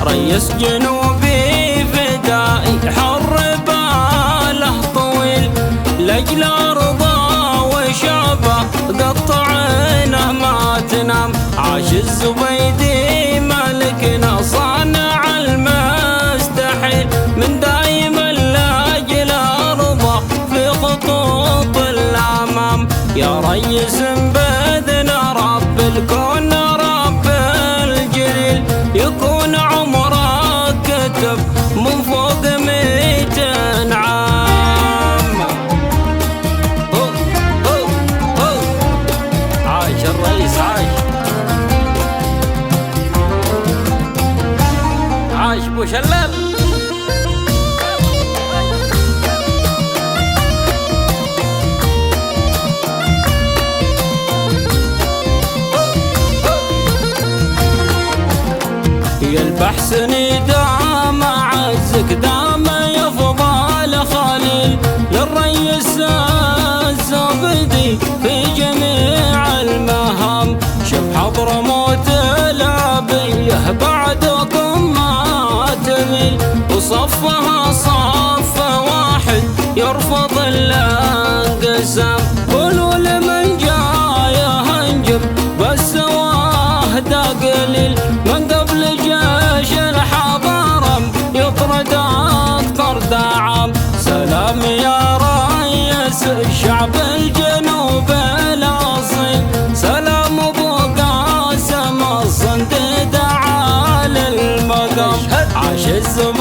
ريس جنوبي فدائي حر باله طويل لاجل ارضه وشعبه قطعينه ما تنام. عاش الزبيدي ملكنا صانع المستحيل من دايما لاجل ارضه في خطوط الامام. يا ريس باذن رب الكون رب الجليل يكون عمرك كتب من فوق 200 عام. عاش الرئيس عاش بو شلال. يا البحسن دام عزك دام يفضل خليل للريس الزبيدي في جميع المهام. شوف حضرموت الابيه بعدكم ما تميل وصفها صف واحد يرفض الانقسام. قولوا لمن جاي هنجم بس واهدى قليل من قبل جيش الحضارم يطرد اكثر دعم. سلام يا ريس الشعب الجنوب الاصيل سلام ابو قاسم الصنديد على المقام. عاش الزمن